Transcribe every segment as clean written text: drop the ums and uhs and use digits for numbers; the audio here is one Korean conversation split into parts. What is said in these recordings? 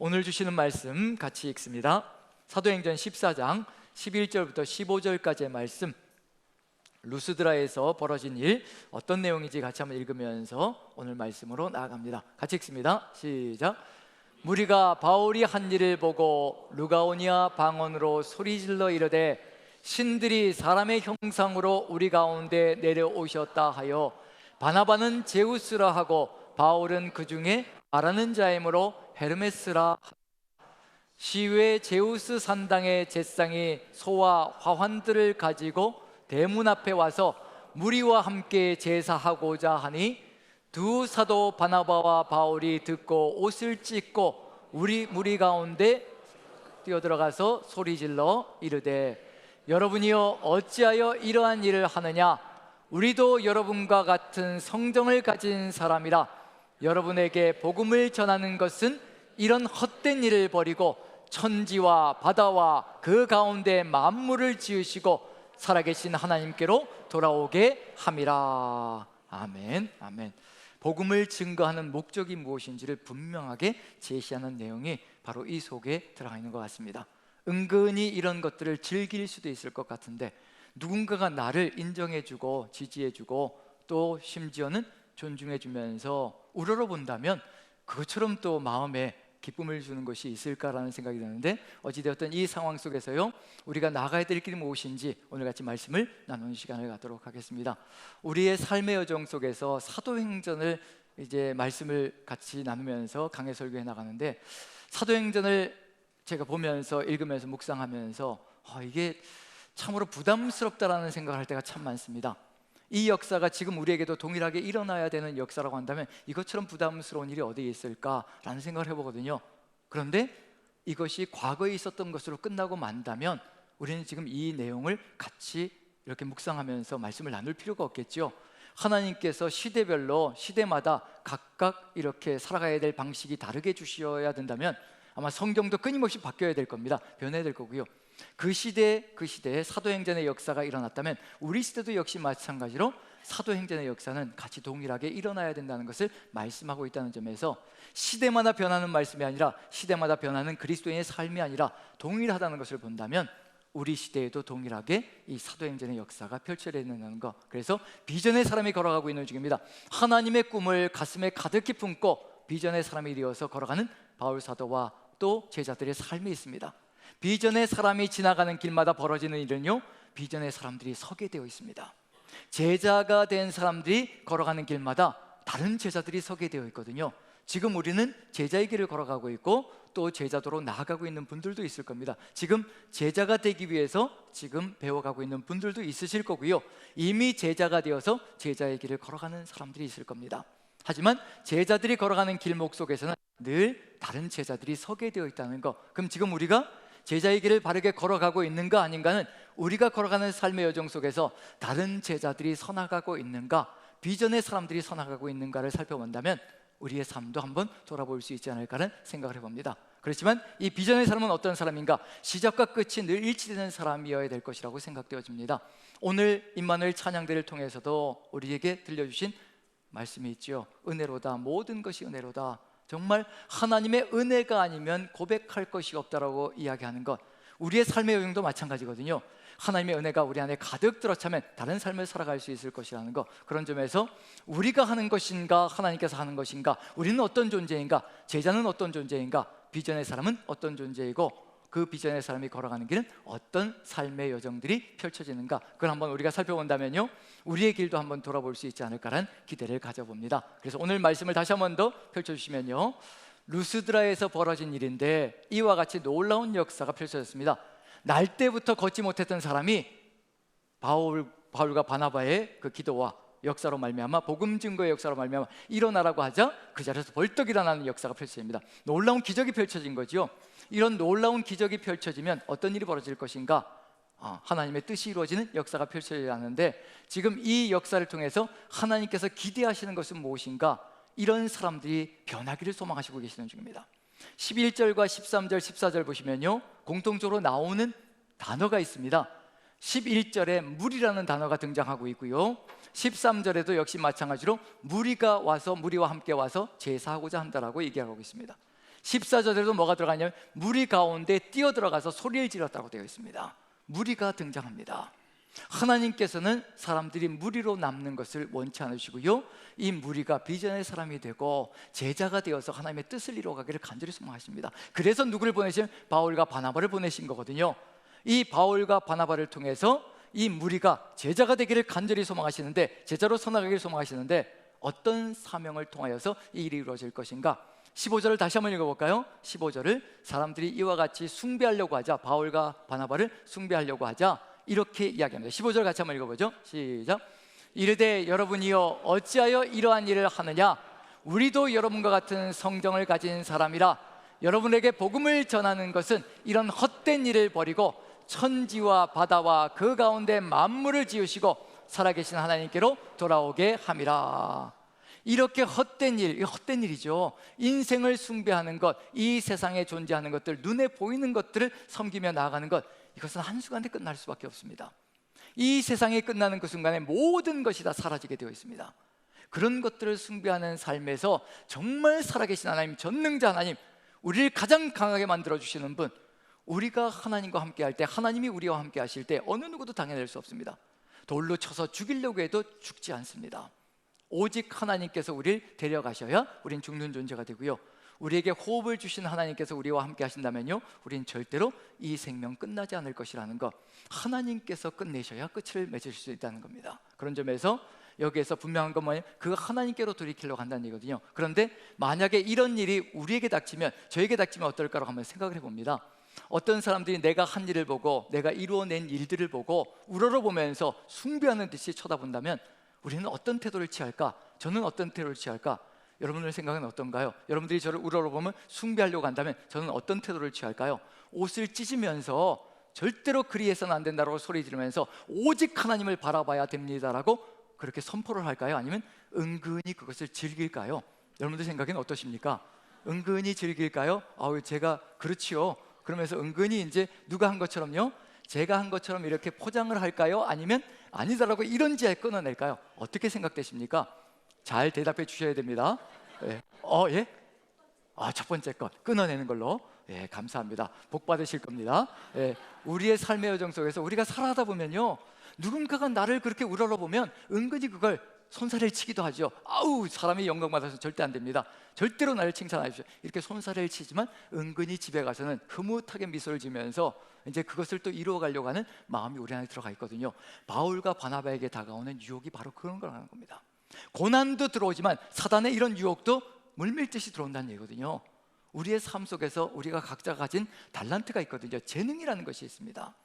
오늘 주시는 말씀 같이 읽습니다. 사도행전 14장 11절부터 15절까지의 말씀, 루스드라에서 벌어진 일, 어떤 내용인지 같이 한번 읽으면서 오늘 말씀으로 나아갑니다. 같이 읽습니다. 시작. 무리가 바울이 한 일을 보고 루가오니아 방언으로 소리질러 이르되 신들이 사람의 형상으로 우리 가운데 내려오셨다 하여 바나바는 제우스라 하고 바울은 그 중에 말하는 자이므로 헤르메스라. 시외 제우스 산당의 제상이 소와 화환들을 가지고 대문 앞에 와서 무리와 함께 제사하고자 하니 두 사도 바나바와 바울이 듣고 옷을 찢고 무리 가운데 뛰어들어가서 소리질러 이르되 여러분이여 어찌하여 이러한 일을 하느냐? 우리도 여러분과 같은 성정을 가진 사람이라. 여러분에게 복음을 전하는 것은 이런 헛된 일을 버리고 천지와 바다와 그 가운데 만물을 지으시고 살아계신 하나님께로 돌아오게 함이라. 아멘. 아멘. 복음을 증거하는 목적이 무엇인지를 분명하게 제시하는 내용이 바로 이 속에 들어가 있는 것 같습니다. 은근히 이런 것들을 즐길 수도 있을 것 같은데, 누군가가 나를 인정해주고 지지해주고 또 심지어는 존중해주면서 우러러본다면 그것처럼 또 마음에 기쁨을 주는 것이 있을까라는 생각이 드는데, 어찌되었든 이 상황 속에서요, 우리가 나가야 될 길이 무엇인지 오늘 같이 말씀을 나누는 시간을 갖도록 하겠습니다. 우리의 삶의 여정 속에서 사도행전을 이제 말씀을 같이 나누면서 강해 설교해 나가는데, 사도행전을 제가 보면서 읽으면서 묵상하면서 이게 참으로 부담스럽다라는 생각을 할 때가 참 많습니다. 이 역사가 지금 우리에게도 동일하게 일어나야 되는 역사라고 한다면 이것처럼 부담스러운 일이 어디에 있을까라는 생각을 해보거든요. 그런데 이것이 과거에 있었던 것으로 끝나고 만다면 우리는 지금 이 내용을 같이 이렇게 묵상하면서 말씀을 나눌 필요가 없겠죠. 하나님께서 시대별로 시대마다 각각 이렇게 살아가야 될 방식이 다르게 주셔야 된다면 아마 성경도 끊임없이 바뀌어야 될 겁니다. 변해야 될 거고요. 그 시대에 사도행전의 역사가 일어났다면 우리 시대도 역시 마찬가지로 사도행전의 역사는 같이 동일하게 일어나야 된다는 것을 말씀하고 있다는 점에서, 시대마다 변하는 말씀이 아니라 시대마다 변하는 그리스도인의 삶이 아니라 동일하다는 것을 본다면 우리 시대에도 동일하게 이 사도행전의 역사가 펼쳐져야 된다는 것. 그래서 비전의 사람이 걸어가고 있는 중입니다. 하나님의 꿈을 가슴에 가득히 품고 비전의 사람이 되어서 걸어가는 바울 사도와 또 제자들의 삶이 있습니다. 비전의 사람이 지나가는 길마다 벌어지는 일은요, 비전의 사람들이 서게 되어 있습니다. 제자가 된 사람들이 걸어가는 길마다 다른 제자들이 서게 되어 있거든요. 지금 우리는 제자의 길을 걸어가고 있고 또 제자도로 나아가고 있는 분들도 있을 겁니다. 지금 제자가 되기 위해서 지금 배워가고 있는 분들도 있으실 거고요, 이미 제자가 되어서 제자의 길을 걸어가는 사람들이 있을 겁니다. 하지만 제자들이 걸어가는 길목 속에서는 늘 다른 제자들이 서게 되어 있다는 것. 그럼 지금 우리가 제자의 길을 바르게 걸어가고 있는가 아닌가는 우리가 걸어가는 삶의 여정 속에서 다른 제자들이 서나가고 있는가, 비전의 사람들이 서나가고 있는가를 살펴본다면 우리의 삶도 한번 돌아볼 수 있지 않을까라는 생각을 해봅니다. 그렇지만 이 비전의 사람은 어떤 사람인가? 시작과 끝이 늘 일치되는 사람이어야 될 것이라고 생각되어집니다. 오늘 임마누엘 찬양대를 통해서도 우리에게 들려주신 말씀이 있죠. 은혜로다, 모든 것이 은혜로다. 정말 하나님의 은혜가 아니면 고백할 것이 없다라고 이야기하는 것, 우리의 삶의 여정도 마찬가지거든요. 하나님의 은혜가 우리 안에 가득 들어차면 다른 삶을 살아갈 수 있을 것이라는 것. 그런 점에서 우리가 하는 것인가 하나님께서 하는 것인가, 우리는 어떤 존재인가, 제자는 어떤 존재인가, 비전의 사람은 어떤 존재이고 그 비전의 사람이 걸어가는 길은 어떤 삶의 여정들이 펼쳐지는가, 그걸 한번 우리가 살펴본다면요, 우리의 길도 한번 돌아볼 수 있지 않을까라는 기대를 가져봅니다. 그래서 오늘 말씀을 다시 한번 더 펼쳐주시면요, 루스드라에서 벌어진 일인데 이와 같이 놀라운 역사가 펼쳐졌습니다. 날 때부터 걷지 못했던 사람이 바울과 바나바의 그 기도와 역사로 말미암아, 복음 증거의 역사로 말미암아 일어나라고 하자 그 자리에서 벌떡 일어나는 역사가 펼쳐집니다. 놀라운 기적이 펼쳐진 거죠. 이런 놀라운 기적이 펼쳐지면 어떤 일이 벌어질 것인가? 하나님의 뜻이 이루어지는 역사가 펼쳐져야 하는데, 지금 이 역사를 통해서 하나님께서 기대하시는 것은 무엇인가? 이런 사람들이 변하기를 소망하시고 계시는 중입니다. 11절과 13절, 14절 보시면요, 공통적으로 나오는 단어가 있습니다. 11절에 무리라는 단어가 등장하고 있고요, 13절에도 역시 마찬가지로 무리와 함께 와서 제사하고자 한다라고 얘기하고 있습니다. 14절에도 뭐가 들어가냐면 무리 가운데 뛰어들어가서 소리를 질렀다고 되어 있습니다. 무리가 등장합니다. 하나님께서는 사람들이 무리로 남는 것을 원치 않으시고요, 이 무리가 비전의 사람이 되고 제자가 되어서 하나님의 뜻을 이루어가기를 간절히 소망하십니다. 그래서 누구를 보내신? 바울과 바나바를 보내신 거거든요. 이 바울과 바나바를 통해서 이 무리가 제자가 되기를 간절히 소망하시는데, 제자로 선하기를 소망하시는데, 어떤 사명을 통하여서 이 일이 이루어질 것인가? 15절을 다시 한번 읽어볼까요? 15절을 사람들이 이와 같이 숭배하려고 하자, 바울과 바나바를 숭배하려고 하자, 이렇게 이야기합니다. 15절 같이 한번 읽어보죠. 시작. 이르되 여러분이여 어찌하여 이러한 일을 하느냐? 우리도 여러분과 같은 성정을 가진 사람이라. 여러분에게 복음을 전하는 것은 이런 헛된 일을 버리고 천지와 바다와 그 가운데 만물을 지으시고 살아계신 하나님께로 돌아오게 함이라. 이렇게 헛된 일, 이 헛된 일이죠. 인생을 숭배하는 것, 이 세상에 존재하는 것들, 눈에 보이는 것들을 섬기며 나아가는 것, 이것은 한순간에 끝날 수밖에 없습니다. 이 세상이 끝나는 그 순간에 모든 것이 다 사라지게 되어 있습니다. 그런 것들을 숭배하는 삶에서 정말 살아계신 하나님, 전능자 하나님, 우리를 가장 강하게 만들어주시는 분, 우리가 하나님과 함께 할 때, 하나님이 우리와 함께 하실 때 어느 누구도 당해낼 수 없습니다. 돌로 쳐서 죽이려고 해도 죽지 않습니다. 오직 하나님께서 우리를 데려가셔야 우린 죽는 존재가 되고요, 우리에게 호흡을 주신 하나님께서 우리와 함께 하신다면요, 우린 절대로 이 생명 끝나지 않을 것이라는 것, 하나님께서 끝내셔야 끝을 맺으실 수 있다는 겁니다. 그런 점에서 여기에서 분명한 건 뭐냐면 그 하나님께로 돌이키려고 한다는 얘기거든요. 그런데 만약에 이런 일이 우리에게 닥치면, 저에게 닥치면 어떨까라고 한번 생각을 해봅니다. 어떤 사람들이 내가 한 일을 보고, 내가 이루어낸 일들을 보고 우러러보면서 숭배하는 듯이 쳐다본다면 우리는 어떤 태도를 취할까? 저는 어떤 태도를 취할까? 여러분들의 생각은 어떤가요? 여러분들이 저를 우러러보면 숭배하려고 한다면 저는 어떤 태도를 취할까요? 옷을 찢으면서 절대로 그리해서는 안 된다고 소리 지르면서 오직 하나님을 바라봐야 됩니다라고 그렇게 선포를 할까요? 아니면 은근히 그것을 즐길까요? 여러분들 생각엔 어떠십니까? 은근히 즐길까요? 아우 제가 그렇지요, 그러면서 은근히 이제 누가 한 것처럼요, 제가 한 것처럼 이렇게 포장을 할까요? 아니면 아니다라고 이런지에 끊어낼까요? 어떻게 생각되십니까? 잘 대답해 주셔야 됩니다. 예. 예? 첫 번째 것 끊어내는 걸로. 예, 감사합니다. 복 받으실 겁니다. 예, 우리의 삶의 여정 속에서 우리가 살아가다 보면요, 누군가가 나를 그렇게 우러러보면 은근히 그걸 손살을 치기도 하죠. 아우 사람이 영광 받아서 절대 안 됩니다. 절대로 나를 칭찬하십시오. 이렇게 손살을 치지만 은근히 집에 가서는 흐뭇하게 미소를 지면서 이제 그것을 또 이루어가려고 하는 마음이 우리 안에 들어가 있거든요. 바울과 바나바에게 다가오는 유혹이 바로 그런 거라는 겁니다. 고난도 들어오지만 사단의 이런 유혹도 물밀듯이 들어온다는 얘기거든요. 우리의 삶 속에서 우리가 각자 가진 달란트가 있거든요. 재능이라는 것이 있습니다.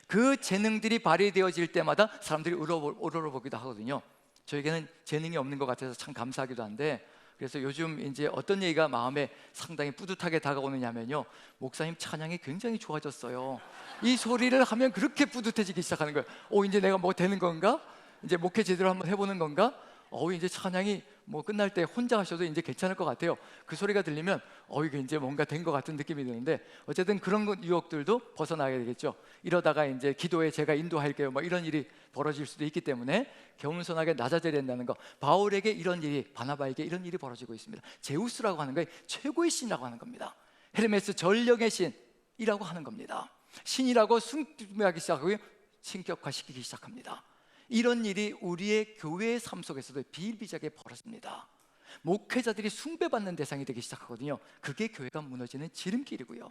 그 재능들이 발휘되어질 때마다 사람들이 우러러보기도 하거든요. 저에게는 재능이 없는 것 같아서 참 감사하기도 한데, 그래서 요즘 이제 어떤 얘기가 마음에 상당히 뿌듯하게 다가오느냐면요, 목사님 찬양이 굉장히 좋아졌어요. 이 소리를 하면 그렇게 뿌듯해지기 시작하는 거예요. 이제 내가 뭐 되는 건가? 이제 목회 제대로 한번 해보는 건가? 이제 찬양이 뭐 끝날 때 혼자 하셔도 이제 괜찮을 것 같아요. 그 소리가 들리면 이게 이제 뭔가 된 것 같은 느낌이 드는데, 어쨌든 그런 유혹들도 벗어나게 되겠죠. 이러다가 이제 기도에 제가 인도할게요, 뭐 이런 일이 벌어질 수도 있기 때문에 겸손하게 낮아져야 된다는 거. 바울에게 이런 일이, 바나바에게 이런 일이 벌어지고 있습니다. 제우스라고 하는 게 최고의 신이라고 하는 겁니다. 헤르메스 전력의 신이라고 하는 겁니다. 신이라고 숭배하기 시작하고요, 신격화시키기 시작합니다. 이런 일이 우리의 교회의 삶 속에서도 비일비재하게 벌어집니다. 목회자들이 숭배받는 대상이 되기 시작하거든요. 그게 교회가 무너지는 지름길이고요,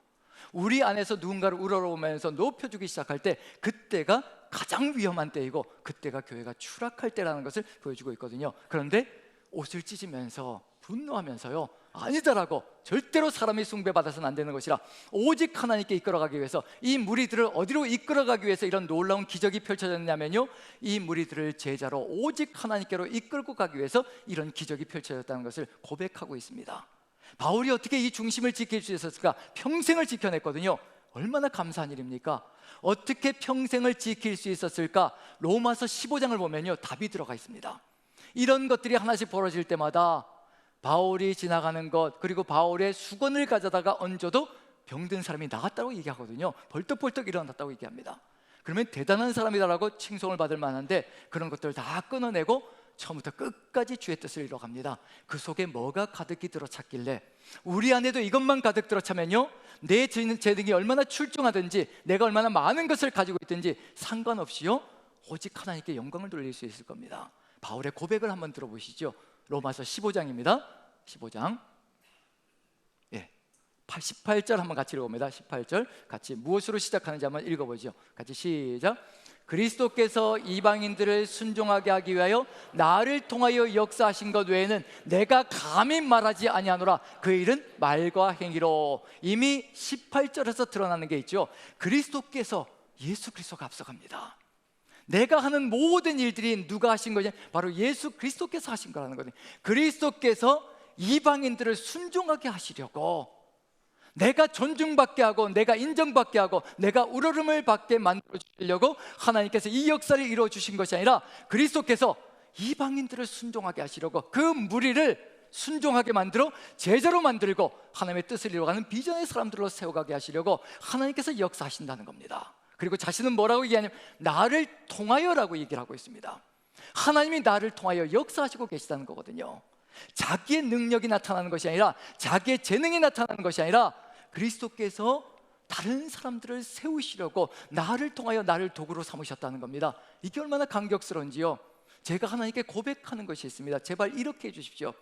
우리 안에서 누군가를 우러러보면서 높여주기 시작할 때 그때가 가장 위험한 때이고 그때가 교회가 추락할 때라는 것을 보여주고 있거든요. 그런데 옷을 찢으면서 분노하면서요, 아니다라고, 절대로 사람이 숭배받아서는 안 되는 것이라 오직 하나님께 이끌어가기 위해서, 이 무리들을 어디로 이끌어가기 위해서 이런 놀라운 기적이 펼쳐졌냐면요, 이 무리들을 제자로 오직 하나님께로 이끌고 가기 위해서 이런 기적이 펼쳐졌다는 것을 고백하고 있습니다. 바울이 어떻게 이 중심을 지킬 수 있었을까? 평생을 지켜냈거든요. 얼마나 감사한 일입니까? 어떻게 평생을 지킬 수 있었을까? 로마서 15장을 보면요, 답이 들어가 있습니다. 이런 것들이 하나씩 벌어질 때마다 바울이 지나가는 것, 그리고 바울의 수건을 가져다가 얹어도 병든 사람이 나았다고 얘기하거든요. 벌떡벌떡 일어났다고 얘기합니다. 그러면 대단한 사람이다라고 칭송을 받을 만한데, 그런 것들을 다 끊어내고 처음부터 끝까지 주의 뜻을 이뤄갑니다. 그 속에 뭐가 가득히 들어찼길래, 우리 안에도 이것만 가득 들어차면요, 내 재능이 얼마나 출중하든지 내가 얼마나 많은 것을 가지고 있든지 상관없이요, 오직 하나님께 영광을 돌릴 수 있을 겁니다. 바울의 고백을 한번 들어보시죠. 로마서 15장입니다 15장 18절 한번 같이 읽어봅니다. 18절 같이 무엇으로 시작하는지 한번 읽어보죠. 같이 시작. 그리스도께서 이방인들을 순종하게 하기 위하여 나를 통하여 역사하신 것 외에는 내가 감히 말하지 아니하노라. 그 일은 말과 행위로. 이미 18절에서 드러나는 게 있죠. 그리스도께서, 예수 그리스도가 앞서갑니다. 내가 하는 모든 일들이 누가 하신 거냐? 바로 예수 그리스도께서 하신 거라는 거예요. 그리스도께서 이방인들을 순종하게 하시려고, 내가 존중받게 하고 내가 인정받게 하고 내가 우러름을 받게 만들어 주시려고 하나님께서 이 역사를 이루어 주신 것이 아니라, 그리스도께서 이방인들을 순종하게 하시려고 그 무리를 순종하게 만들어 제자로 만들고 하나님의 뜻을 이루어가는 비전의 사람들로 세워가게 하시려고 하나님께서 역사하신다는 겁니다. 그리고 자신은 뭐라고 얘기하냐면 나를 통하여라고 얘기를 하고 있습니다. 하나님이 나를 통하여 역사하시고 계시다는 거거든요. 자기의 능력이 나타나는 것이 아니라, 자기의 재능이 나타나는 것이 아니라, 그리스도께서 다른 사람들을 세우시려고 나를 통하여 나를 도구로 삼으셨다는 겁니다. 이게 얼마나 감격스러운지요. 제가 하나님께 고백하는 것이 있습니다. 제발 이렇게 해주십시오.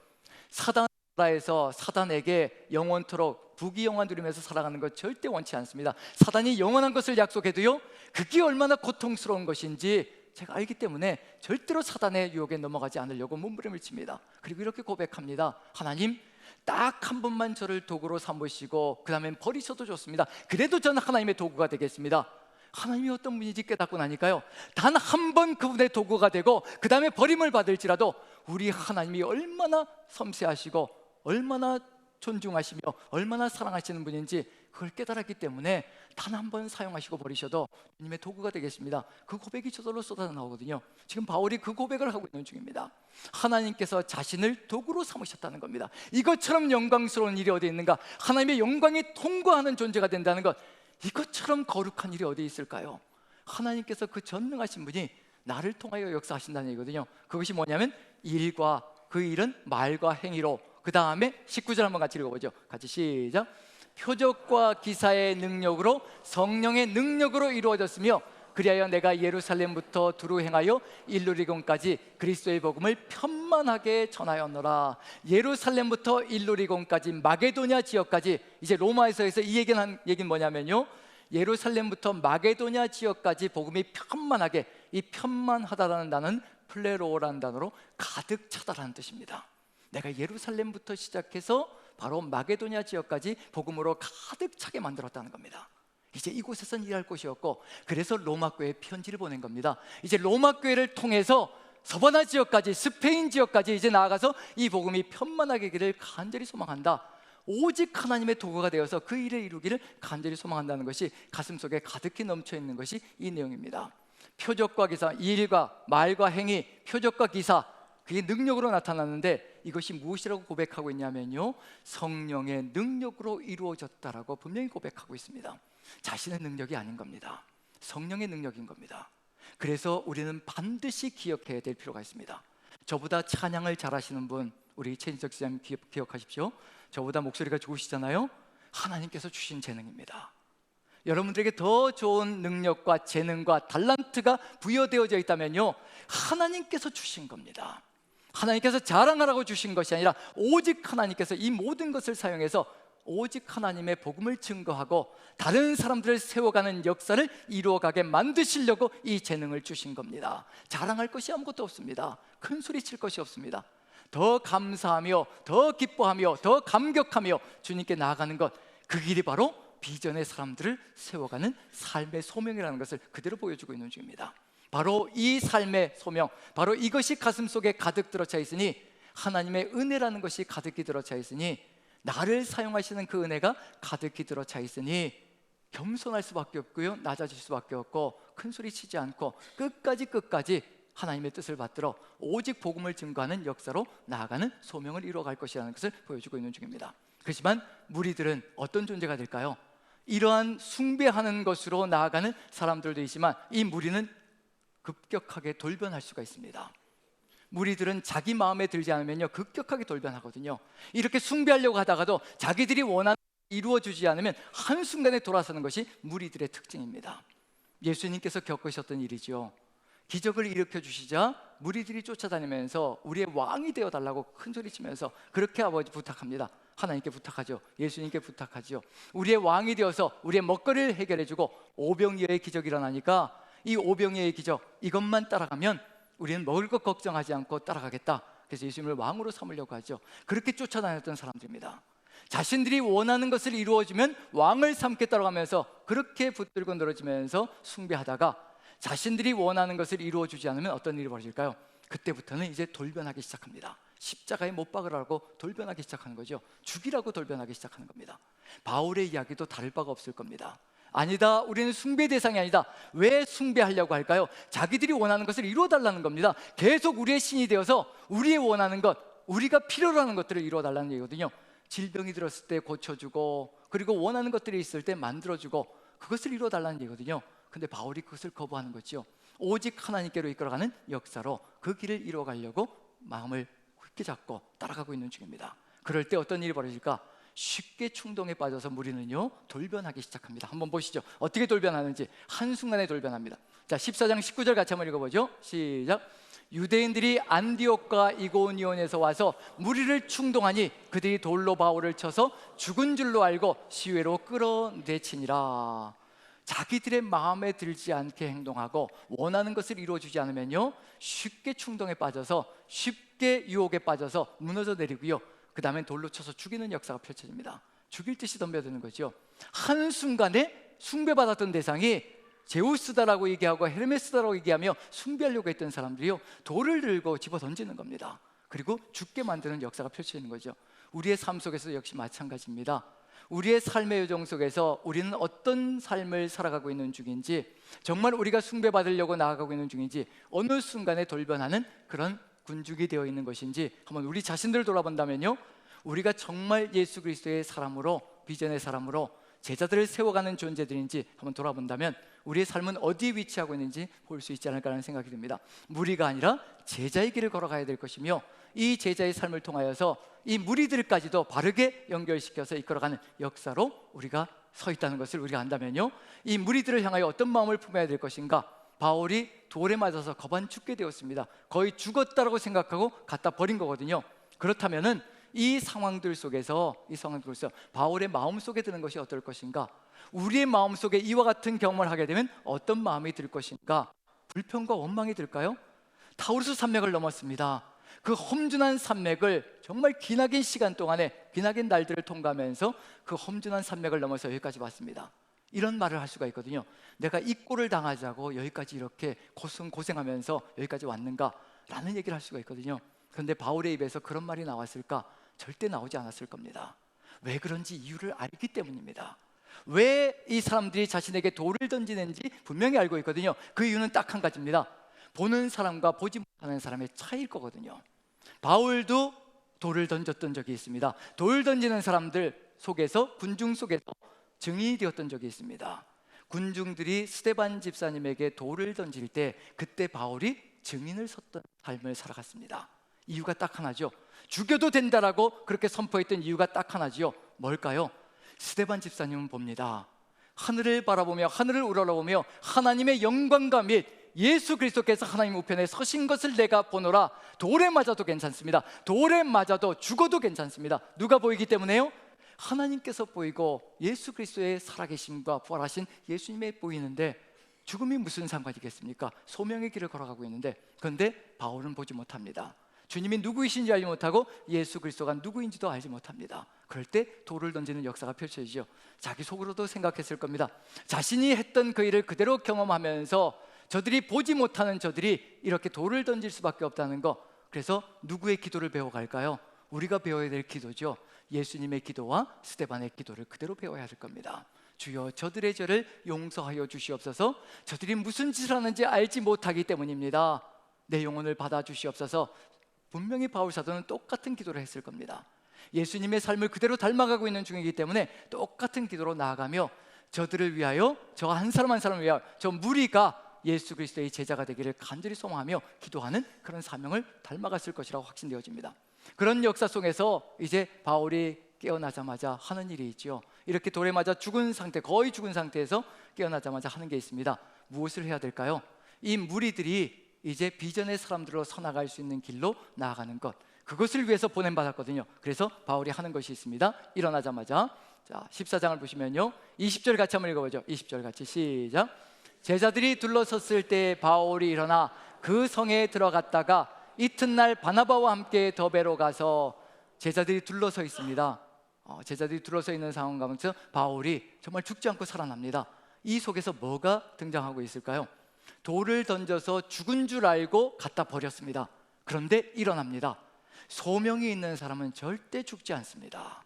사단 나라에서 사단에게 영원토록 부귀영화 누리면서 살아가는 것 절대 원치 않습니다. 사단이 영원한 것을 약속해도요, 그게 얼마나 고통스러운 것인지 제가 알기 때문에 절대로 사단의 유혹에 넘어가지 않으려고 몸부림을 칩니다. 그리고 이렇게 고백합니다. 하나님, 딱 한 번만 저를 도구로 삼으시고 그 다음엔 버리셔도 좋습니다. 그래도 저는 하나님의 도구가 되겠습니다. 하나님이 어떤 분인지 깨닫고 나니까요, 단 한 번 그분의 도구가 되고 그 다음에 버림을 받을지라도 우리 하나님이 얼마나 섬세하시고 얼마나 존중하시며 얼마나 사랑하시는 분인지 그걸 깨달았기 때문에 단 한 번 사용하시고 버리셔도 주님의 도구가 되겠습니다. 그 고백이 저절로 쏟아져 나오거든요. 지금 바울이 그 고백을 하고 있는 중입니다. 하나님께서 자신을 도구로 삼으셨다는 겁니다. 이것처럼 영광스러운 일이 어디 있는가? 하나님의 영광이 통과하는 존재가 된다는 것, 이것처럼 거룩한 일이 어디 있을까요? 하나님께서 그 전능하신 분이 나를 통하여 역사하신다는 얘기거든요. 그것이 뭐냐면 일과, 그 일은 말과 행위로. 그 다음에 19절 한번 같이 읽어보죠. 같이 시작. 표적과 기사의 능력으로, 성령의 능력으로 이루어졌으며 그리하여 내가 예루살렘부터 두루 행하여 일루리곤까지 그리스도의 복음을 편만하게 전하였노라. 예루살렘부터 일루리곤까지, 마게도냐 지역까지. 이제 로마에서에서 이 얘기는 뭐냐면요, 예루살렘부터 마게도냐 지역까지 복음이 편만하게, 이 편만하다라는 단어는 플레로라는 단어로 가득 차다라는 뜻입니다. 내가 예루살렘부터 시작해서 바로 마게도냐 지역까지 복음으로 가득 차게 만들었다는 겁니다. 이제 이곳에선 일할 곳이 없고, 그래서 로마 교회에 편지를 보낸 겁니다. 이제 로마 교회를 통해서 서바나 지역까지, 스페인 지역까지 이제 나아가서 이 복음이 편만하게 기를 간절히 소망한다. 오직 하나님의 도구가 되어서 그 일을 이루기를 간절히 소망한다는 것이 가슴속에 가득히 넘쳐 있는 것이 이 내용입니다. 표적과 기사, 일과 말과 행위, 표적과 기사, 그게 능력으로 나타났는데 이것이 무엇이라고 고백하고 있냐면요, 성령의 능력으로 이루어졌다라고 분명히 고백하고 있습니다. 자신의 능력이 아닌 겁니다. 성령의 능력인 겁니다. 그래서 우리는 반드시 기억해야 될 필요가 있습니다. 저보다 찬양을 잘하시는 분, 우리 최진석 지사님 기억하십시오. 저보다 목소리가 좋으시잖아요. 하나님께서 주신 재능입니다. 여러분들에게 더 좋은 능력과 재능과 달란트가 부여되어져 있다면요, 하나님께서 주신 겁니다. 하나님께서 자랑하라고 주신 것이 아니라 오직 하나님께서 이 모든 것을 사용해서 오직 하나님의 복음을 증거하고 다른 사람들을 세워가는 역사를 이루어가게 만드시려고 이 재능을 주신 겁니다. 자랑할 것이 아무것도 없습니다. 큰 소리 칠 것이 없습니다. 더 감사하며 더 기뻐하며 더 감격하며 주님께 나아가는 것, 그 길이 바로 비전의 사람들을 세워가는 삶의 소명이라는 것을 그대로 보여주고 있는 중입니다. 바로 이 삶의 소명, 바로 이것이 가슴속에 가득 들어차 있으니, 하나님의 은혜라는 것이 가득히 들어차 있으니, 나를 사용하시는 그 은혜가 가득히 들어차 있으니 겸손할 수밖에 없고요, 낮아질 수밖에 없고, 큰 소리 치지 않고 끝까지 하나님의 뜻을 받들어 오직 복음을 증거하는 역사로 나아가는 소명을 이루어갈 것이라는 것을 보여주고 있는 중입니다. 그렇지만 무리들은 어떤 존재가 될까요? 이러한 숭배하는 것으로 나아가는 사람들도 있지만 이 무리는 급격하게 돌변할 수가 있습니다. 무리들은 자기 마음에 들지 않으면요 급격하게 돌변하거든요. 이렇게 숭배하려고 하다가도 자기들이 원하는 이루어지지 않으면 한순간에 돌아서는 것이 무리들의 특징입니다. 예수님께서 겪으셨던 일이죠. 기적을 일으켜 주시자 무리들이 쫓아다니면서 우리의 왕이 되어달라고 큰소리치면서 그렇게 아버지 부탁합니다. 하나님께 부탁하죠. 예수님께 부탁하죠. 우리의 왕이 되어서 우리의 먹거리를 해결해주고 오병이어의 기적이 일어나니까 이 오병이어의 기적 이것만 따라가면 우리는 먹을 것 걱정하지 않고 따라가겠다. 그래서 예수님을 왕으로 삼으려고 하죠. 그렇게 쫓아다녔던 사람들입니다. 자신들이 원하는 것을 이루어주면 왕을 삼겠다고 하면서 그렇게 붙들고 늘어지면서 숭배하다가 자신들이 원하는 것을 이루어주지 않으면 어떤 일이 벌어질까요? 그때부터는 이제 돌변하기 시작합니다. 십자가에 못 박으라고 돌변하기 시작하는 거죠. 죽이라고 돌변하기 시작하는 겁니다. 바울의 이야기도 다를 바가 없을 겁니다. 아니다, 우리는 숭배 대상이 아니다. 왜 숭배하려고 할까요? 자기들이 원하는 것을 이루어달라는 겁니다. 계속 우리의 신이 되어서 우리의 원하는 것, 우리가 필요로 하는 것들을 이루어달라는 얘기거든요. 질병이 들었을 때 고쳐주고, 그리고 원하는 것들이 있을 때 만들어주고, 그것을 이루어달라는 얘기거든요. 근데 바울이 그것을 거부하는 거죠. 오직 하나님께로 이끌어가는 역사로 그 길을 이루어가려고 마음을 굳게 잡고 따라가고 있는 중입니다. 그럴 때 어떤 일이 벌어질까? 쉽게 충동에 빠져서 무리는요 돌변하기 시작합니다. 한번 보시죠. 어떻게 돌변하는지. 한순간에 돌변합니다. 자, 14장 19절 같이 한번 읽어보죠. 시작. 유대인들이 안디옥과 이고니온에서 와서 무리를 충동하니 그들이 돌로 바울을 쳐서 죽은 줄로 알고 시외로 끌어내치니라. 자기들의 마음에 들지 않게 행동하고 원하는 것을 이루어주지 않으면요 쉽게 충동에 빠져서, 쉽게 유혹에 빠져서 무너져 내리고요, 그 다음엔 돌로 쳐서 죽이는 역사가 펼쳐집니다. 죽일 듯이 덤벼드는 거죠. 한순간에 숭배받았던 대상이 제우스다라고 얘기하고 헤르메스다라고 얘기하며 숭배하려고 했던 사람들이요 돌을 들고 집어 던지는 겁니다. 그리고 죽게 만드는 역사가 펼쳐지는 거죠. 우리의 삶 속에서 역시 마찬가지입니다. 우리의 삶의 여정 속에서 우리는 어떤 삶을 살아가고 있는 중인지, 정말 우리가 숭배받으려고 나아가고 있는 중인지, 어느 순간에 돌변하는 그런 군중이 되어 있는 것인지 한번 우리 자신들을 돌아본다면요, 우리가 정말 예수 그리스도의 사람으로, 비전의 사람으로 제자들을 세워가는 존재들인지 한번 돌아본다면 우리의 삶은 어디에 위치하고 있는지 볼 수 있지 않을까 하는 생각이 듭니다. 무리가 아니라 제자의 길을 걸어가야 될 것이며, 이 제자의 삶을 통하여서 이 무리들까지도 바르게 연결시켜서 이끌어가는 역사로 우리가 서 있다는 것을 우리가 안다면요, 이 무리들을 향하여 어떤 마음을 품어야 될 것인가. 바울이 돌에 맞아서 거반 죽게 되었습니다. 거의 죽었다라고 생각하고 갖다 버린 거거든요. 그렇다면은 이 상황들 속에서 바울의 마음 속에 드는 것이 어떨 것인가? 우리의 마음 속에 이와 같은 경험을 하게 되면 어떤 마음이 들 것인가? 불평과 원망이 들까요? 타우루스 산맥을 넘었습니다. 그 험준한 산맥을 정말 기나긴 시간 동안에, 기나긴 날들을 통과하면서 그 험준한 산맥을 넘어서 여기까지 왔습니다. 이런 말을 할 수가 있거든요. 내가 이 꼴을 당하자고 여기까지 이렇게 고생하면서 여기까지 왔는가? 라는 얘기를 할 수가 있거든요. 그런데 바울의 입에서 그런 말이 나왔을까? 절대 나오지 않았을 겁니다. 왜 그런지 이유를 알기 때문입니다. 왜 이 사람들이 자신에게 돌을 던지는지 분명히 알고 있거든요. 그 이유는 딱 한 가지입니다. 보는 사람과 보지 못하는 사람의 차이일 거거든요. 바울도 돌을 던졌던 적이 있습니다. 돌 던지는 사람들 속에서, 군중 속에서 증인이 되었던 적이 있습니다. 군중들이 스데반 집사님에게 돌을 던질 때 그때 바울이 증인을 섰던 삶을 살아갔습니다. 이유가 딱 하나죠. 죽여도 된다라고 그렇게 선포했던 이유가 딱 하나지요. 뭘까요? 스데반 집사님은 봅니다. 하늘을 바라보며, 하늘을 우러러보며 하나님의 영광과 및 예수 그리스도께서 하나님 우편에 서신 것을 내가 보노라. 돌에 맞아도 괜찮습니다. 돌에 맞아도 죽어도 괜찮습니다. 누가 보이기 때문에요? 하나님께서 보이고 예수 그리스도의 살아계심과 부활하신 예수님이 보이는데 죽음이 무슨 상관이겠습니까? 소명의 길을 걸어가고 있는데, 그런데 바울은 보지 못합니다. 주님이 누구이신지 알지 못하고 예수 그리스도가 누구인지도 알지 못합니다. 그럴 때 돌을 던지는 역사가 펼쳐지죠. 자기 속으로도 생각했을 겁니다. 자신이 했던 그 일을 그대로 경험하면서 저들이 보지 못하는 저들이 이렇게 돌을 던질 수밖에 없다는 거. 그래서 누구의 기도를 배워갈까요? 우리가 배워야 될 기도죠. 예수님의 기도와 스데반의 기도를 그대로 배워야 할 겁니다. 주여 저들의 죄를 용서하여 주시옵소서. 저들이 무슨 짓을 하는지 알지 못하기 때문입니다. 내 영혼을 받아주시옵소서. 분명히 바울 사도는 똑같은 기도를 했을 겁니다. 예수님의 삶을 그대로 닮아가고 있는 중이기 때문에 똑같은 기도로 나아가며 저들을 위하여, 저 한 사람 한 사람을 위하여, 저 무리가 예수 그리스도의 제자가 되기를 간절히 소망하며 기도하는 그런 사명을 닮아갔을 것이라고 확신되어집니다. 그런 역사 속에서 이제 바울이 깨어나자마자 하는 일이 있죠. 이렇게 돌에 맞아 죽은 상태, 거의 죽은 상태에서 깨어나자마자 하는 게 있습니다. 무엇을 해야 될까요? 이 무리들이 이제 비전의 사람들로 서나갈 수 있는 길로 나아가는 것, 그것을 위해서 보냄받았거든요. 그래서 바울이 하는 것이 있습니다. 일어나자마자, 자 14장을 보시면요, 20절 같이 한번 읽어보죠. 20절 같이 시작. 제자들이 둘러섰을 때 바울이 일어나 그 성에 들어갔다가 이튿날 바나바와 함께 더베로 가서, 제자들이 둘러서 있습니다. 제자들이 둘러서 있는 상황 가운데서 바울이 정말 죽지 않고 살아납니다. 이 속에서 뭐가 등장하고 있을까요? 돌을 던져서 죽은 줄 알고 갖다 버렸습니다. 그런데 일어납니다. 소명이 있는 사람은 절대 죽지 않습니다.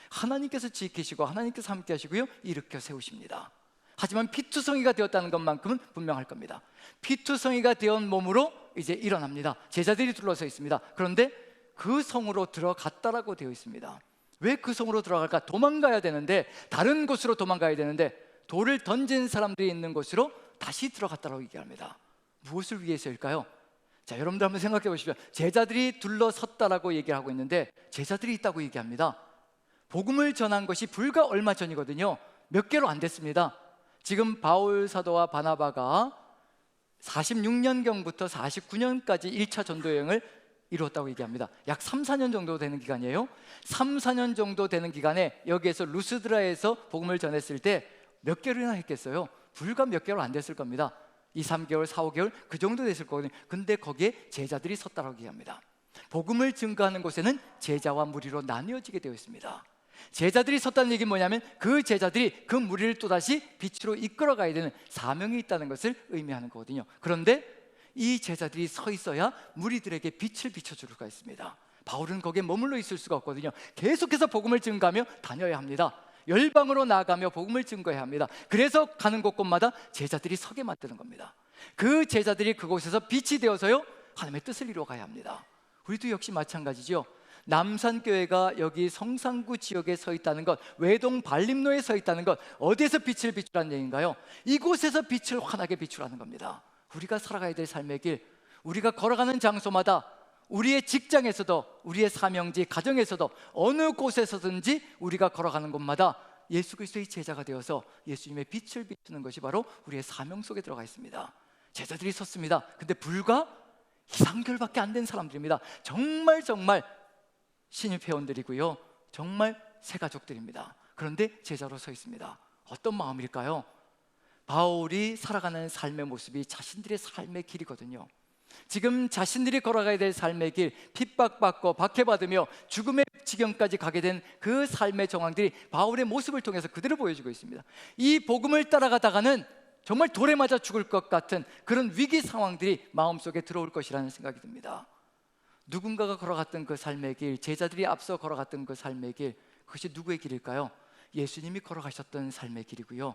하나님께서 지키시고 하나님께서 함께 하시고요, 일으켜 세우십니다. 하지만 피투성이가 되었다는 것만큼은 분명할 겁니다. 피투성이가 되온 몸으로 이제 일어납니다. 제자들이 둘러서 있습니다. 그런데 그 성으로 들어갔다라고 되어 있습니다. 왜 그 성으로 들어갈까? 도망가야 되는데, 다른 곳으로 도망가야 되는데 돌을 던진 사람들이 있는 곳으로 다시 들어갔다라고 얘기합니다. 무엇을 위해서일까요? 자, 여러분들 한번 생각해 보십시오. 제자들이 둘러섰다라고 얘기하고 있는데 제자들이 있다고 얘기합니다. 복음을 전한 것이 불과 얼마 전이거든요. 몇 개로 안 됐습니다. 지금 바울 사도와 바나바가 46년경부터 49년까지 1차 전도 여행을 이루었다고 얘기합니다. 약 3, 4년 정도 되는 기간이에요. 3, 4년 정도 되는 기간에 여기에서 루스드라에서 복음을 전했을 때 몇 개월이나 했겠어요? 불과 몇 개월 안 됐을 겁니다. 2, 3개월, 4, 5개월 그 정도 됐을 거거든요. 근데 거기에 제자들이 섰다고 얘기합니다. 복음을 증거하는 곳에는 제자와 무리로 나뉘어지게 되어 있습니다. 제자들이 섰다는 얘기는 뭐냐면 그 제자들이 그 무리를 또다시 빛으로 이끌어가야 되는 사명이 있다는 것을 의미하는 거거든요. 그런데 이 제자들이 서 있어야 무리들에게 빛을 비춰줄 수가 있습니다. 바울은 거기에 머물러 있을 수가 없거든요. 계속해서 복음을 증거하며 다녀야 합니다. 열방으로 나아가며 복음을 증거해야 합니다. 그래서 가는 곳곳마다 제자들이 서게 만드는 겁니다. 그 제자들이 그곳에서 빛이 되어서요, 하나님의 뜻을 이루어가야 합니다. 우리도 역시 마찬가지죠. 남산교회가 여기 성산구 지역에 서 있다는 것, 외동 발림로에 서 있다는 것, 어디에서 빛을 비추라는 얘기인가요? 이곳에서 빛을 환하게 비추라는 겁니다. 우리가 살아가야 될 삶의 길, 우리가 걸어가는 장소마다, 우리의 직장에서도, 우리의 사명지, 가정에서도, 어느 곳에서든지 우리가 걸어가는 곳마다 예수 그리스도의 제자가 되어서 예수님의 빛을 비추는 것이 바로 우리의 사명 속에 들어가 있습니다. 제자들이 섰습니다. 근데 불과 2, 3개월밖에 안 된 사람들입니다. 정말 신입 회원들이고요, 정말 새 가족들입니다. 그런데 제자로 서 있습니다. 어떤 마음일까요? 바울이 살아가는 삶의 모습이 자신들의 삶의 길이거든요. 지금 자신들이 걸어가야 될 삶의 길, 핍박받고 박해받으며 죽음의 지경까지 가게 된 그 삶의 정황들이 바울의 모습을 통해서 그대로 보여주고 있습니다. 이 복음을 따라가다가는 정말 돌에 맞아 죽을 것 같은 그런 위기 상황들이 마음속에 들어올 것이라는 생각이 듭니다. 누군가가 걸어갔던 그 삶의 길, 제자들이 앞서 걸어갔던 그 삶의 길, 그것이 누구의 길일까요? 예수님이 걸어가셨던 삶의 길이고요,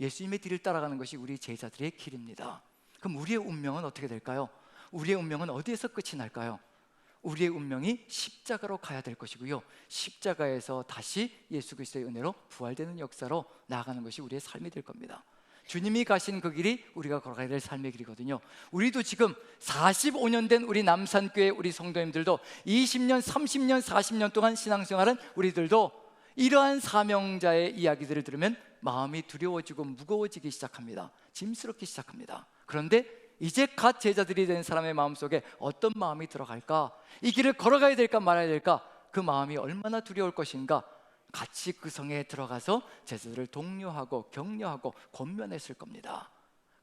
예수님의 뒤를 따라가는 것이 우리 제자들의 길입니다. 그럼 우리의 운명은 어떻게 될까요? 우리의 운명은 어디에서 끝이 날까요? 우리의 운명이 십자가로 가야 될 것이고요, 십자가에서 다시 예수 그리스도의 은혜로 부활되는 역사로 나아가는 것이 우리의 삶이 될 겁니다. 주님이 가신 그 길이 우리가 걸어가야 될 삶의 길이거든요. 우리도 지금 45년 된 우리 남산교회 우리 성도님들도 20년, 30년, 40년 동안 신앙생활한 우리들도 이러한 사명자의 이야기들을 들으면 마음이 두려워지고 무거워지기 시작합니다. 짐스럽기 시작합니다. 그런데 이제 갓 제자들이 된 사람의 마음속에 어떤 마음이 들어갈까? 이 길을 걸어가야 될까 말아야 될까? 그 마음이 얼마나 두려울 것인가? 같이 그 성에 들어가서 제자들을 독려하고 격려하고 권면했을 겁니다.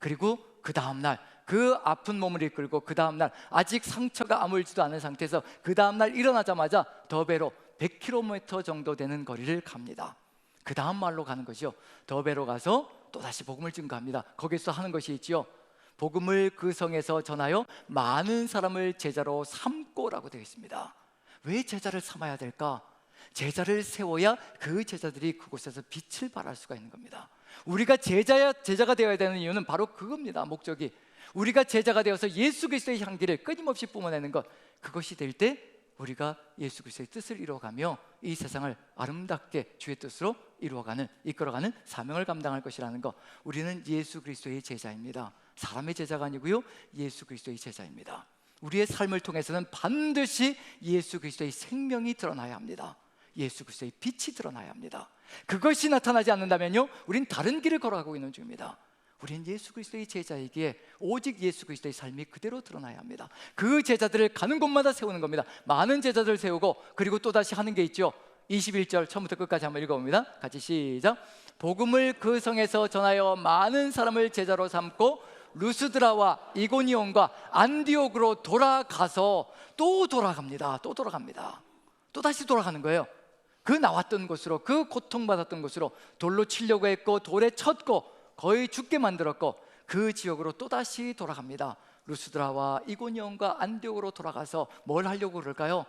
그리고 그 다음날 그 아픈 몸을 이끌고 그 다음날 아직 상처가 아물지도 않은 상태에서 그 다음날 일어나자마자 더베로 100km 정도 되는 거리를 갑니다. 그 다음 말로 가는 거죠. 더베로 가서 또다시 복음을 증거합니다. 거기서 하는 것이 있지요. 복음을 그 성에서 전하여 많은 사람을 제자로 삼고라고 되어 있습니다. 왜 제자를 삼아야 될까? 제자를 세워야 그 제자들이 그곳에서 빛을 발할 수가 있는 겁니다. 우리가 제자가 되어야 되는 이유는 바로 그겁니다. 목적이 우리가 제자가 되어서 예수 그리스도의 향기를 끊임없이 뿜어내는 것, 그것이 될 때 우리가 예수 그리스도의 뜻을 이루어가며 이 세상을 아름답게 주의 뜻으로 이끌어가는 사명을 감당할 것이라는 것, 우리는 예수 그리스도의 제자입니다. 사람의 제자가 아니고요, 예수 그리스도의 제자입니다. 우리의 삶을 통해서는 반드시 예수 그리스도의 생명이 드러나야 합니다. 예수 그리스도의 빛이 드러나야 합니다. 그것이 나타나지 않는다면요, 우린 다른 길을 걸어가고 있는 중입니다. 우린 예수 그리스도의 제자이기에 오직 예수 그리스도의 삶이 그대로 드러나야 합니다. 그 제자들을 가는 곳마다 세우는 겁니다. 많은 제자들을 세우고, 그리고 또다시 하는 게 있죠. 21절 처음부터 끝까지 한번 읽어봅니다. 같이 시작. 복음을 그 성에서 전하여 많은 사람을 제자로 삼고 루스드라와 이고니온과 안디옥으로 돌아가서 또 돌아갑니다. 또 돌아갑니다. 또 다시 돌아가는 거예요. 그 나왔던 곳으로, 그 고통받았던 곳으로, 돌로 치려고 했고 돌에 쳤고 거의 죽게 만들었고, 그 지역으로 또다시 돌아갑니다. 루스드라와 이고니온과 안디옥으로 돌아가서 뭘 하려고 그럴까요?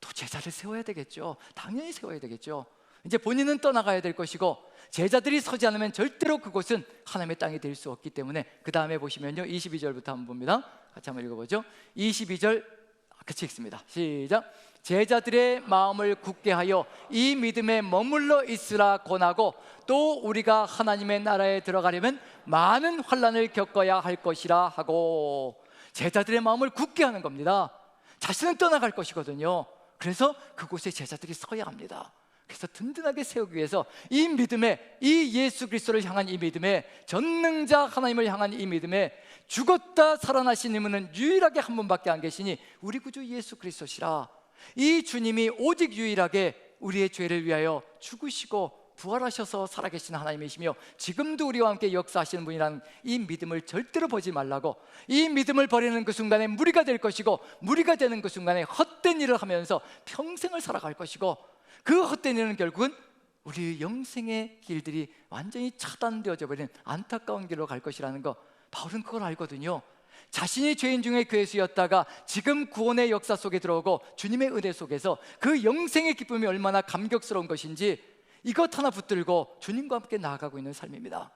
또 제자를 세워야 되겠죠. 당연히 세워야 되겠죠. 이제 본인은 떠나가야 될 것이고, 제자들이 서지 않으면 절대로 그곳은 하나님의 땅이 될 수 없기 때문에, 그 다음에 보시면요, 22절부터 한번 봅니다. 같이 한번 읽어보죠. 22절 같이 읽습니다. 시작. 제자들의 마음을 굳게 하여 이 믿음에 머물러 있으라 권하고, 또 우리가 하나님의 나라에 들어가려면 많은 환난을 겪어야 할 것이라 하고, 제자들의 마음을 굳게 하는 겁니다. 자신은 떠나갈 것이거든요. 그래서 그곳에 제자들이 서야 합니다. 그래서 든든하게 세우기 위해서 이 믿음에, 이 예수 그리스도를 향한 이 믿음에, 전능자 하나님을 향한 이 믿음에, 죽었다 살아나신 이분은 유일하게 한 분밖에 안 계시니 우리 구주 예수 그리스도시라. 이 주님이 오직 유일하게 우리의 죄를 위하여 죽으시고 부활하셔서 살아계신 하나님이시며 지금도 우리와 함께 역사하시는 분이라는 이 믿음을 절대로 보지 말라고, 이 믿음을 버리는 그 순간에 무리가 될 것이고, 무리가 되는 그 순간에 헛된 일을 하면서 평생을 살아갈 것이고, 그 헛된 일은 결국은 우리 영생의 길들이 완전히 차단되어져 버린 안타까운 길로 갈 것이라는 거, 바울은 그걸 알거든요. 자신이 죄인 중에 괴수였다가 지금 구원의 역사 속에 들어오고 주님의 은혜 속에서 그 영생의 기쁨이 얼마나 감격스러운 것인지 이것 하나 붙들고 주님과 함께 나아가고 있는 삶입니다.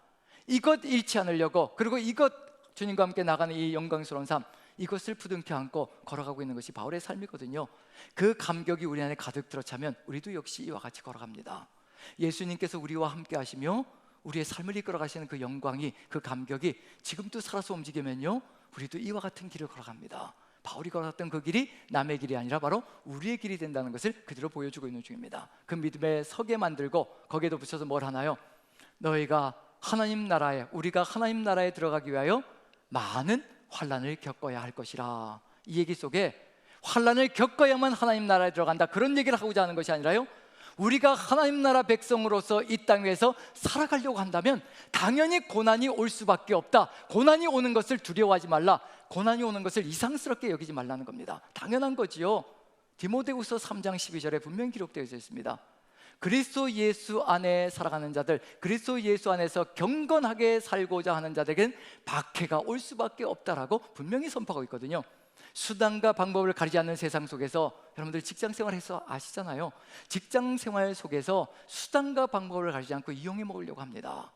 이것 잃지 않으려고, 그리고 이것 주님과 함께 나가는 이 영광스러운 삶, 이것을 부둥켜 안고 걸어가고 있는 것이 바울의 삶이거든요. 그 감격이 우리 안에 가득 들어차면 우리도 역시 이와 같이 걸어갑니다. 예수님께서 우리와 함께 하시며 우리의 삶을 이끌어 가시는 그 영광이, 그 감격이 지금도 살아서 움직이면요, 우리도 이와 같은 길을 걸어갑니다. 바울이 걸어갔던 그 길이 남의 길이 아니라 바로 우리의 길이 된다는 것을 그대로 보여주고 있는 중입니다. 그 믿음에 서게 만들고, 거기에도 붙여서 뭘 하나요? 너희가 하나님 나라에, 우리가 하나님 나라에 들어가기 위하여 많은 환난을 겪어야 할 것이라. 이 얘기 속에 환난을 겪어야만 하나님 나라에 들어간다, 그런 얘기를 하고자 하는 것이 아니라요, 우리가 하나님 나라 백성으로서 이 땅 위에서 살아가려고 한다면 당연히 고난이 올 수밖에 없다. 고난이 오는 것을 두려워하지 말라. 고난이 오는 것을 이상스럽게 여기지 말라는 겁니다. 당연한 거지요. 디모데후서 3장 12절에 분명히 기록되어 있습니다. 그리스도 예수 안에 살아가는 자들, 그리스도 예수 안에서 경건하게 살고자 하는 자들에겐 박해가 올 수밖에 없다라고 분명히 선포하고 있거든요. 수단과 방법을 가리지 않는 세상 속에서, 여러분들 직장생활 해서 아시잖아요. 직장생활 속에서 수단과 방법을 가리지 않고 이용해 먹으려고 합니다.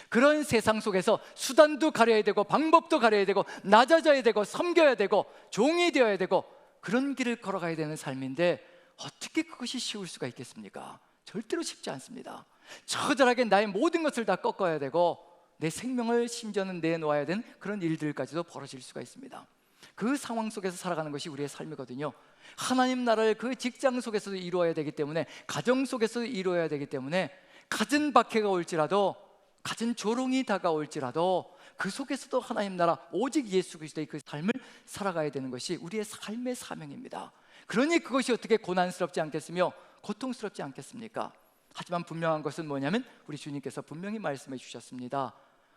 그런 세상 속에서 수단도 가려야 되고 방법도 가려야 되고 낮아져야 되고 섬겨야 되고 종이 되어야 되고, 그런 길을 걸어가야 되는 삶인데 어떻게 그것이 쉬울 수가 있겠습니까? 절대로 쉽지 않습니다. 처절하게 나의 모든 것을 다 꺾어야 되고 내 생명을 심지어는 내놓아야 되는 그런 일들까지도 벌어질 수가 있습니다. 그 상황 속에서 살아가는 것이 우리의 삶이거든요. 하나님 나라를 그 직장 속에서도 이루어야 되기 때문에, 가정 속에서도 이루어야 되기 때문에, 갖은 박해가 올지라도, 갖은 조롱이 다가올지라도 그 속에서도 하나님 나라, 오직 예수 그리스도의 그 삶을 살아가야 되는 것이 우리의 삶의 사명입니다. 그러니 그것이 어떻게 고난스럽지 않겠으며 고통스럽지 않겠습니까? 하지만 분명한 것은 뭐냐면 우리 주님께서 분명히 말씀해 주셨습니다.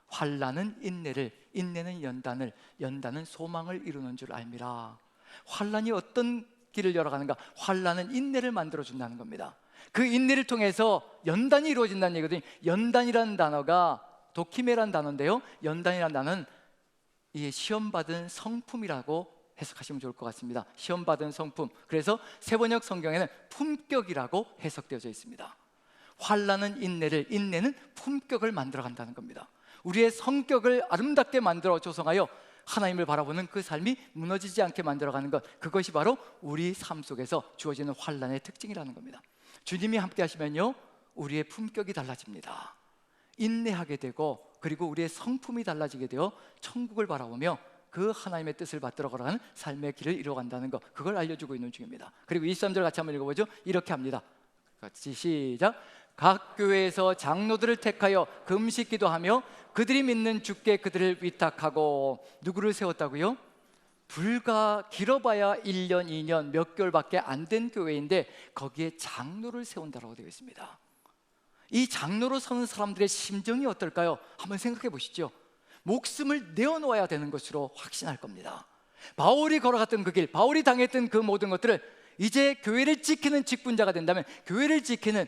환난은 인내를, 인내는 연단을, 연단은 소망을 이루는 줄 알미라. 환난이 어떤 길을 열어가는가? 환난은 인내를 만들어준다는 겁니다. 그 인내를 통해서 연단이 이루어진다는 얘기거든요. 연단이라는 단어가 도키메라는 단어인데요, 연단이라는 단어는 이 시험받은 성품이라고 해석하시면 좋을 것 같습니다. 시험받은 성품. 그래서 세번역 성경에는 품격이라고 해석되어져 있습니다. 환난은 인내를, 인내는 품격을 만들어간다는 겁니다. 우리의 성격을 아름답게 만들어 조성하여 하나님을 바라보는 그 삶이 무너지지 않게 만들어가는 것, 그것이 바로 우리 삶 속에서 주어지는 환난의 특징이라는 겁니다. 주님이 함께 하시면요, 우리의 품격이 달라집니다. 인내하게 되고, 그리고 우리의 성품이 달라지게 되어 천국을 바라보며 그 하나님의 뜻을 받들어 걸어가는 삶의 길을 이루어간다는 것, 그걸 알려주고 있는 중입니다. 그리고 23절 같이 한번 읽어보죠. 이렇게 합니다. 같이 시작. 각 교회에서 장로들을 택하여 금식 기도하며 그들이 믿는 주께 그들을 위탁하고. 누구를 세웠다고요? 불과 길어봐야 1년, 2년, 몇 개월밖에 안 된 교회인데 거기에 장로를 세운다라고 되어 있습니다. 이 장로로 서는 사람들의 심정이 어떨까요? 한번 생각해 보시죠. 목숨을 내어놓아야 되는 것으로 확신할 겁니다. 바울이 걸어갔던 그 길, 바울이 당했던 그 모든 것들을 이제 교회를 지키는 직분자가 된다면, 교회를 지키는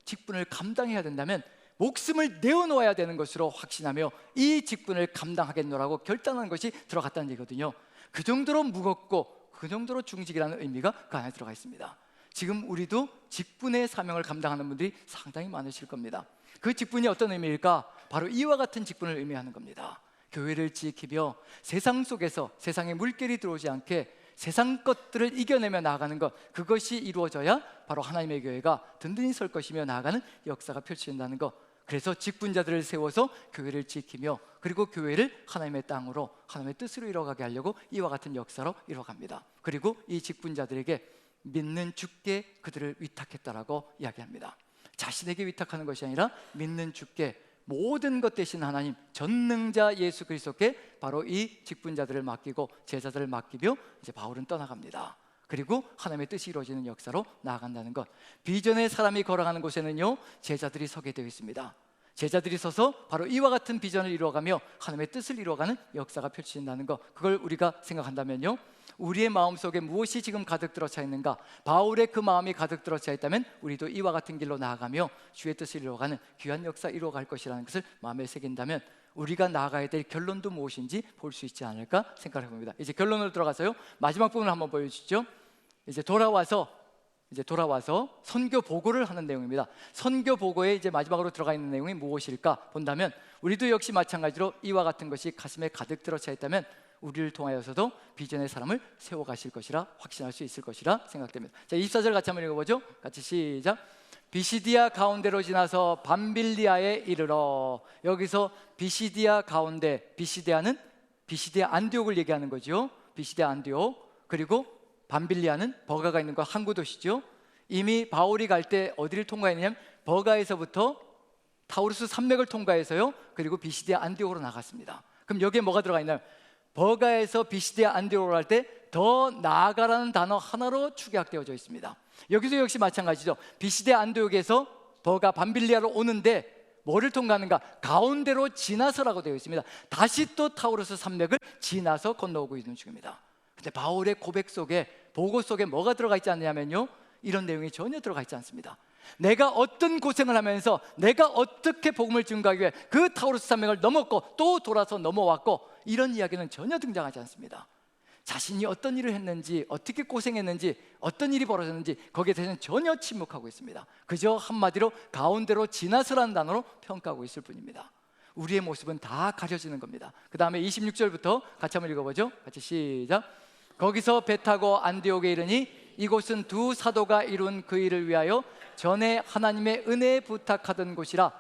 직분을 감당해야 된다면 목숨을 내어놓아야 되는 것으로 확신하며 이 직분을 감당하겠노라고 결단한 것이 들어갔다는 얘기거든요. 그 정도로 무겁고 그 정도로 중직이라는 의미가 그 안에 들어가 있습니다. 지금 우리도 직분의 사명을 감당하는 분들이 상당히 많으실 겁니다. 그 직분이 어떤 의미일까? 바로 이와 같은 직분을 의미하는 겁니다. 교회를 지키며 세상 속에서 세상에 물결이 들어오지 않게 세상 것들을 이겨내며 나아가는 것, 그것이 이루어져야 바로 하나님의 교회가 든든히 설 것이며 나아가는 역사가 펼쳐진다는 것. 그래서 직분자들을 세워서 교회를 지키며 그리고 교회를 하나님의 땅으로, 하나님의 뜻으로 이루어가게 하려고 이와 같은 역사로 이루어갑니다. 그리고 이 직분자들에게 믿는 주께 그들을 위탁했다라고 이야기합니다. 자신에게 위탁하는 것이 아니라 믿는 주께, 모든 것 대신 하나님 전능자 예수 그리스도께 바로 이 직분자들을 맡기고 제자들을 맡기며 이제 바울은 떠나갑니다. 그리고 하나님의 뜻이 이루어지는 역사로 나아간다는 것. 비전의 사람이 걸어가는 곳에는요, 제자들이 서게 되어 있습니다. 제자들이 서서 바로 이와 같은 비전을 이루어가며 하나님의 뜻을 이루어가는 역사가 펼쳐진다는 것, 그걸 우리가 생각한다면요, 우리의 마음속에 무엇이 지금 가득 들어차 있는가? 바울의 그 마음이 가득 들어차 있다면 우리도 이와 같은 길로 나아가며 주의 뜻을 이루어가는 귀한 역사 이루어갈 것이라는 것을 마음에 새긴다면 우리가 나아가야 될 결론도 무엇인지 볼 수 있지 않을까 생각해 봅니다. 이제 결론으로 들어가서요, 마지막 부분을 한번 보여주시죠. 이제 돌아와서 선교 보고를 하는 내용입니다. 선교 보고에 이제 마지막으로 들어가 있는 내용이 무엇일까 본다면, 우리도 역시 마찬가지로 이와 같은 것이 가슴에 가득 들어차 있다면 우리를 통하여서도 비전의 사람을 세워가실 것이라 확신할 수 있을 것이라 생각됩니다. 자, 24절 같이 한번 읽어보죠. 같이 시작. 비시디아 가운데로 지나서 밤빌리아에 이르러. 여기서 비시디아 가운데, 비시디아 안디옥을 얘기하는 거죠. 비시디아 안디옥. 그리고 밤빌리아는 버가가 있는 곳, 항구 도시죠. 이미 바울이 갈 때 어디를 통과했냐면 버가에서부터 타우루스 산맥을 통과해서요, 그리고 비시디아 안디옥으로 나갔습니다. 그럼 여기에 뭐가 들어가 있나요? 버가에서 비시디아 안디옥으로 갈 때 더 나아가라는 단어 하나로 축약되어져 있습니다. 여기서 역시 마찬가지죠. 비시디아 안디옥에서 버가 밤빌리아로 오는데 뭐를 통과하는가? 가운데로 지나서라고 되어 있습니다. 다시 또 타우루스 산맥을 지나서 건너오고 있는 중입니다. 근데 바울의 고백 속에, 보고 속에 뭐가 들어가 있지 않냐면요, 이런 내용이 전혀 들어가 있지 않습니다. 내가 어떤 고생을 하면서 내가 어떻게 복음을 증거하기 위해 그 타우루스 산맥을 넘었고 또 돌아서 넘어왔고, 이런 이야기는 전혀 등장하지 않습니다. 자신이 어떤 일을 했는지, 어떻게 고생했는지, 어떤 일이 벌어졌는지 거기에 대해서는 전혀 침묵하고 있습니다. 그저 한마디로 가운데로 지나서라는 단어로 평가하고 있을 뿐입니다. 우리의 모습은 다 가려지는 겁니다. 그 다음에 26절부터 같이 한번 읽어보죠. 같이 시작. 거기서 배 타고 안디옥에 이르니 이곳은 두 사도가 이룬 그 일을 위하여 전에 하나님의 은혜에 부탁하던 곳이라.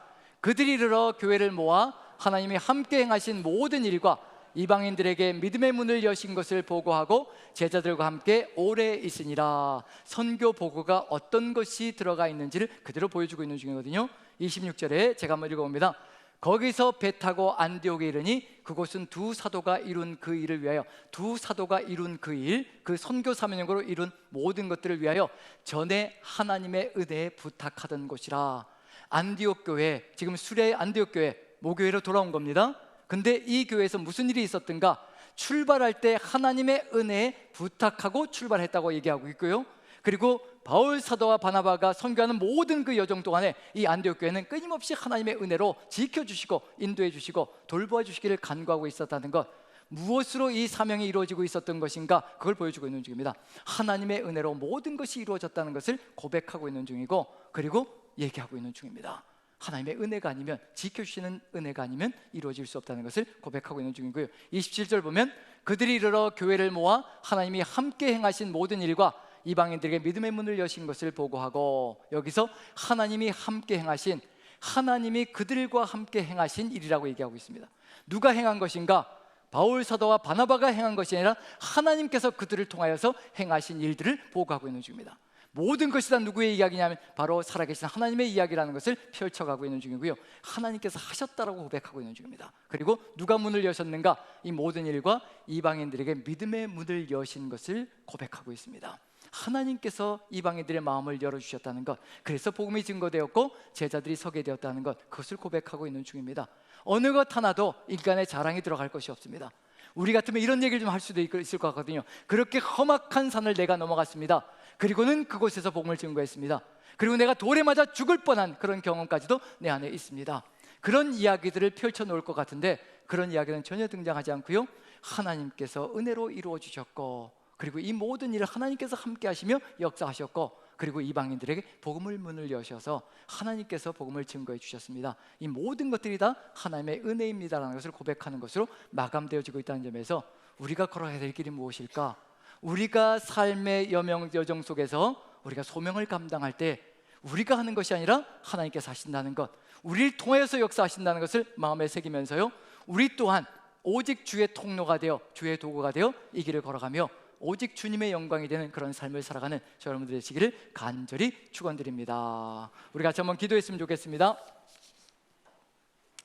그들이 이르러 교회를 모아 하나님이 함께 행하신 모든 일과 이방인들에게 믿음의 문을 여신 것을 보고하고 제자들과 함께 오래 있으니라. 선교 보고가 어떤 것이 들어가 있는지를 그대로 보여주고 있는 중이거든요. 26절에 제가 한번 읽어봅니다. 거기서 배 타고 안디옥에 이르니 그곳은 두 사도가 이룬 그 일을 위하여, 두 사도가 이룬 그 일, 그 선교 사명으로 이룬 모든 것들을 위하여 전에 하나님의 은혜에 부탁하던 곳이라. 안디옥 교회, 지금 수레 안디옥 교회 모교회로 돌아온 겁니다. 근데 이 교회에서 무슨 일이 있었던가? 출발할 때 하나님의 은혜에 부탁하고 출발했다고 얘기하고 있고요, 그리고 바울 사도와 바나바가 선교하는 모든 그 여정 동안에 이 안디옥 교회는 끊임없이 하나님의 은혜로 지켜주시고 인도해 주시고 돌보아 주시기를 간구하고 있었다는 것, 무엇으로 이 사명이 이루어지고 있었던 것인가, 그걸 보여주고 있는 중입니다. 하나님의 은혜로 모든 것이 이루어졌다는 것을 고백하고 있는 중이고, 그리고 얘기하고 있는 중입니다. 하나님의 은혜가 아니면, 지켜주시는 은혜가 아니면 이루어질 수 없다는 것을 고백하고 있는 중이고요. 27절 보면 그들이 이르러 교회를 모아 하나님이 함께 행하신 모든 일과 이방인들에게 믿음의 문을 여신 것을 보고하고, 여기서 하나님이 함께 행하신, 하나님이 그들과 함께 행하신 일이라고 얘기하고 있습니다. 누가 행한 것인가? 바울 사도와 바나바가 행한 것이 아니라 하나님께서 그들을 통하여서 행하신 일들을 보고하고 있는 중입니다. 모든 것이 다 누구의 이야기냐면 바로 살아계신 하나님의 이야기라는 것을 펼쳐가고 있는 중이고요, 하나님께서 하셨다라고 고백하고 있는 중입니다. 그리고 누가 문을 여셨는가? 이 모든 일과 이방인들에게 믿음의 문을 여신 것을 고백하고 있습니다. 하나님께서 이방인들의 마음을 열어주셨다는 것, 그래서 복음이 증거되었고 제자들이 서게 되었다는 것, 그것을 고백하고 있는 중입니다. 어느 것 하나도 인간의 자랑이 들어갈 것이 없습니다. 우리 같으면 이런 얘기를 좀 할 수도 있을 것 같거든요. 그렇게 험악한 산을 내가 넘어갔습니다. 그리고는 그곳에서 복음을 증거했습니다. 그리고 내가 돌에 맞아 죽을 뻔한 그런 경험까지도 내 안에 있습니다. 그런 이야기들을 펼쳐놓을 것 같은데 그런 이야기는 전혀 등장하지 않고요, 하나님께서 은혜로 이루어 주셨고, 그리고 이 모든 일을 하나님께서 함께 하시며 역사하셨고, 그리고 이방인들에게 복음을 문을 여셔서 하나님께서 복음을 증거해 주셨습니다. 이 모든 것들이 다 하나님의 은혜입니다라는 것을 고백하는 것으로 마감되어지고 있다는 점에서 우리가 걸어야 될 길이 무엇일까? 우리가 삶의 여정 속에서 우리가 소명을 감당할 때 우리가 하는 것이 아니라 하나님께서 하신다는 것, 우리를 통하여서 역사하신다는 것을 마음에 새기면서요, 우리 또한 오직 주의 통로가 되어 주의 도구가 되어 이 길을 걸어가며 오직 주님의 영광이 되는 그런 삶을 살아가는 저 여러분들 되시기를 간절히 축원드립니다. 우리 같이 한번 기도했으면 좋겠습니다.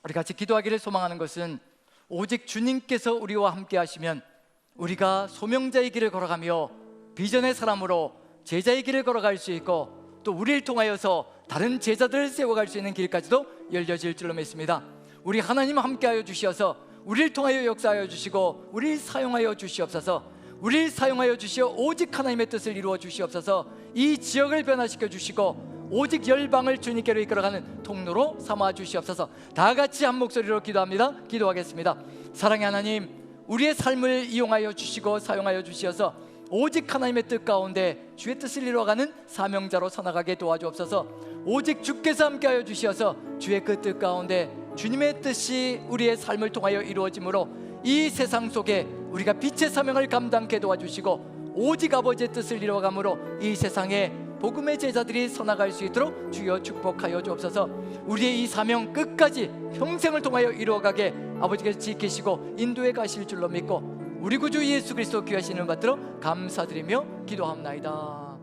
우리 같이 기도하기를 소망하는 것은 오직 주님께서 우리와 함께 하시면 우리가 소명자의 길을 걸어가며 비전의 사람으로 제자의 길을 걸어갈 수 있고, 또 우리를 통하여서 다른 제자들을 세워갈 수 있는 길까지도 열려질 줄로 믿습니다. 우리 하나님 함께하여 주시어서 우리를 통하여 역사하여 주시고 우리를 사용하여 주시옵소서. 우리를 사용하여 주시어 오직 하나님의 뜻을 이루어 주시옵소서. 이 지역을 변화시켜 주시고 오직 열방을 주님께로 이끌어가는 통로로 삼아 주시옵소서. 다 같이 한 목소리로 기도합니다. 기도하겠습니다. 사랑의 하나님, 우리의 삶을 이용하여 주시고 사용하여 주시어서 오직 하나님의 뜻 가운데 주의 뜻을 이루어가는 사명자로 서나가게 도와주옵소서. 오직 주께서 함께하여 주시어서 주의 그 뜻 가운데 주님의 뜻이 우리의 삶을 통하여 이루어지므로 이 세상 속에 우리가 빛의 사명을 감당케 도와주시고 오직 아버지의 뜻을 이루어가므로 이 세상에 복음의 제자들이 서나갈 수 있도록 주여 축복하여 주옵소서. 우리의 이 사명 끝까지 평생을 통하여 이루어가게 아버지께서 지키시고 인도해 가실 줄로 믿고 우리 구주 예수 그리스도 귀하신 이름 받들어 감사드리며 기도합나이다.